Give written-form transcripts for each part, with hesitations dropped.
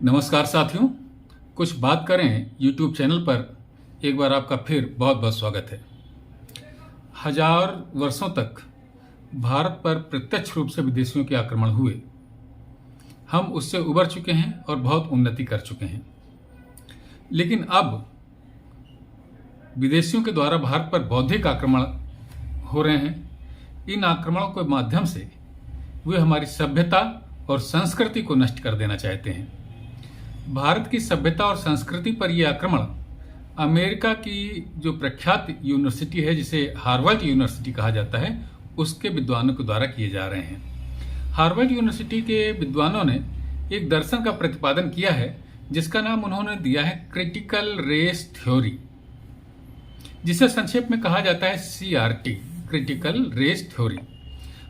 नमस्कार साथियों, कुछ बात करें यूट्यूब चैनल पर एक बार आपका फिर बहुत बहुत स्वागत है। हजार वर्षों तक भारत पर प्रत्यक्ष रूप से विदेशियों के आक्रमण हुए। हम उससे उबर चुके हैं और बहुत उन्नति कर चुके हैं, लेकिन अब विदेशियों के द्वारा भारत पर बौद्धिक आक्रमण हो रहे हैं। इन आक्रमणों के माध्यम से वे हमारी सभ्यता और संस्कृति को नष्ट कर देना चाहते हैं। भारत की सभ्यता और संस्कृति पर यह आक्रमण अमेरिका की जो प्रख्यात यूनिवर्सिटी है, जिसे हार्वर्ड यूनिवर्सिटी कहा जाता है, उसके विद्वानों के द्वारा किए जा रहे हैं। हार्वर्ड यूनिवर्सिटी के विद्वानों ने एक दर्शन का प्रतिपादन किया है जिसका नाम उन्होंने दिया है क्रिटिकल रेस थ्योरी, जिसे संक्षेप में कहा जाता है CRT, critical race theory.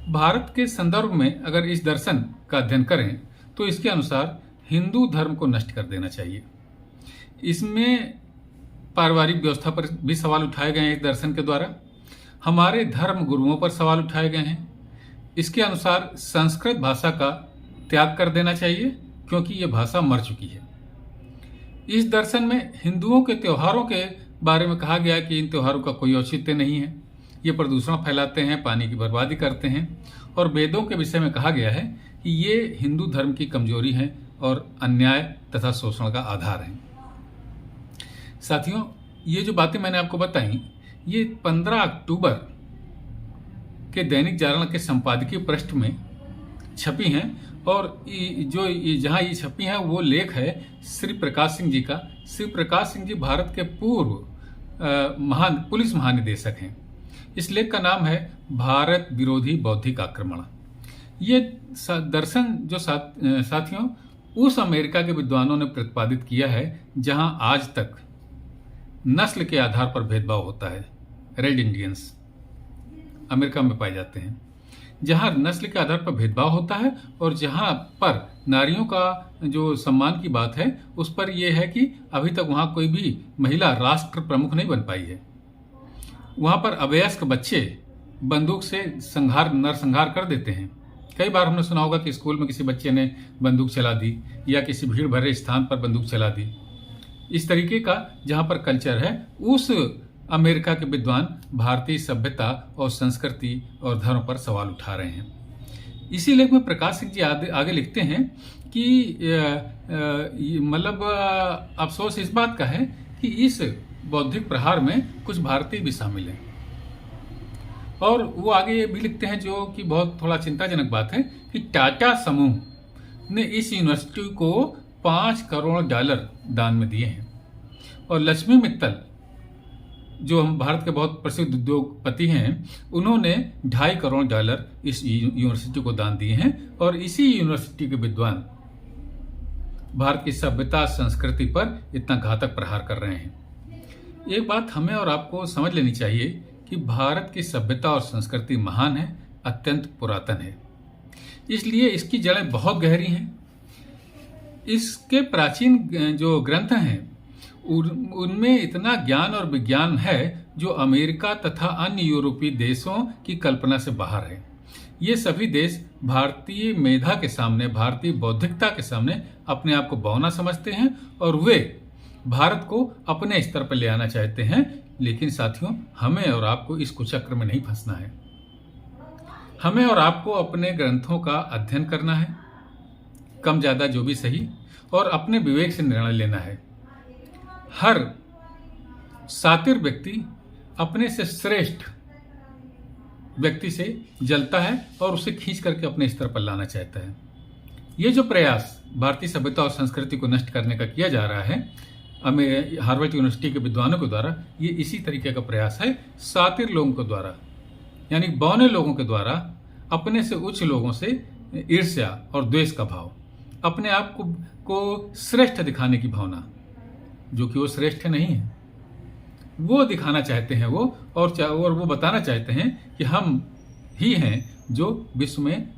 Bharat के संदर्भ में अगर इस दर्शन का अध्ययन करें तो इसके अनुसार हिंदू धर्म को नष्ट कर देना चाहिए। इसमें पारिवारिक व्यवस्था पर भी सवाल उठाए गए हैं इस दर्शन के द्वारा। हमारे धर्म गुरुओं पर सवाल उठाए गए हैं। इसके अनुसार संस्कृत भाषा का त्याग कर देना चाहिए क्योंकि यह भाषा मर चुकी है। इस दर्शन में हिंदुओं के त्योहारों के बारे में कहा गया कि इन त्योहारों का कोई औचित्य नहीं है, ये प्रदूषण फैलाते हैं, पानी की बर्बादी करते हैं, और वेदों के विषय में कहा गया है कि ये हिंदू धर्म की कमजोरी है और अन्याय तथा शोषण का आधार है। साथियों, ये जो बातें मैंने आपको बताई ये 15 अक्टूबर के दैनिक जागरण के संपादकीय पृष्ठ में छपी हैं, और जहां ये छपी हैं वो लेख है श्री प्रकाश सिंह जी का। श्री प्रकाश सिंह जी भारत के पूर्व पुलिस महानिदेशक हैं। इस लेख का नाम है भारत विरोधी बौद्धिक आक्रमण। ये दर्शन जो साथियों उस अमेरिका के विद्वानों ने प्रतिपादित किया है जहां आज तक नस्ल के आधार पर भेदभाव होता है। रेड इंडियंस अमेरिका में पाए जाते हैं, जहां नस्ल के आधार पर भेदभाव होता है और जहां पर नारियों का जो सम्मान की बात है उस पर यह है कि अभी तक वहां कोई भी महिला राष्ट्र प्रमुख नहीं बन पाई है। वहां पर अवयस्क बच्चे बंदूक से नरसंहार कर देते हैं। कई बार हमने सुना होगा कि स्कूल में किसी बच्चे ने बंदूक चला दी या किसी भीड़ भरे स्थान पर बंदूक चला दी। इस तरीके का जहां पर कल्चर है, उस अमेरिका के विद्वान भारतीय सभ्यता और संस्कृति और धर्म पर सवाल उठा रहे हैं। इसी लेख में प्रकाश सिंह जी आगे लिखते हैं कि मतलब अफसोस इस बात का है कि इस बौद्धिक प्रहार में कुछ भारतीय भी शामिल हैं। और वो आगे ये भी लिखते हैं, जो कि बहुत थोड़ा चिंताजनक बात है, कि टाटा समूह ने इस यूनिवर्सिटी को $5 करोड़ दान में दिए हैं, और लक्ष्मी मित्तल जो हम भारत के बहुत प्रसिद्ध उद्योगपति हैं, उन्होंने $2.5 करोड़ इस यूनिवर्सिटी को दान दिए हैं। और इसी यूनिवर्सिटी के विद्वान भारत की सभ्यता संस्कृति पर इतना घातक प्रहार कर रहे हैं। एक बात हमें और आपको समझ लेनी चाहिए कि भारत की सभ्यता और संस्कृति महान है, अत्यंत पुरातन है, इसलिए इसकी जड़ें बहुत गहरी हैं। इसके प्राचीन जो ग्रंथ हैं उनमें इतना ज्ञान और विज्ञान है जो अमेरिका तथा अन्य यूरोपीय देशों की कल्पना से बाहर है। ये सभी देश भारतीय मेधा के सामने, भारतीय बौद्धिकता के सामने अपने आप को बौना समझते हैं और वे भारत को अपने स्तर पर ले आना चाहते हैं। लेकिन साथियों, हमें और आपको इस कुचक्र में नहीं फंसना है। हमें और आपको अपने ग्रंथों का अध्ययन करना है, कम ज्यादा जो भी सही, और अपने विवेक से निर्णय लेना है। हर सातिर व्यक्ति अपने से श्रेष्ठ व्यक्ति से जलता है और उसे खींच करके अपने स्तर पर लाना चाहता है। ये जो प्रयास भारतीय सभ्यता और संस्कृति को नष्ट करने का किया जा रहा है हार्वर्ड यूनिवर्सिटी के विद्वानों के द्वारा, ये इसी तरीके का प्रयास है सातिर लोगों के द्वारा, यानी बौने लोगों के द्वारा अपने से उच्च लोगों से ईर्ष्या और द्वेष का भाव, अपने आप को श्रेष्ठ दिखाने की भावना, जो कि वो श्रेष्ठ नहीं है, वो दिखाना चाहते हैं वो, और वो बताना चाहते हैं कि हम ही हैं जो विश्व में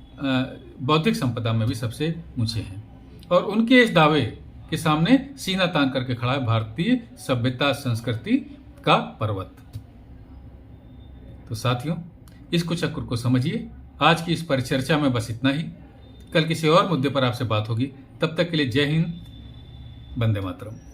बौद्धिक संपदा में भी सबसे ऊंचे हैं। और उनके इस दावे के सामने सीना तान करके खड़ा है भारतीय सभ्यता संस्कृति का पर्वत। तो साथियों, इस कुचक्र को समझिए। आज की इस परिचर्चा में बस इतना ही। कल किसी और मुद्दे पर आपसे बात होगी। तब तक के लिए जय हिंद, वंदे मातरम।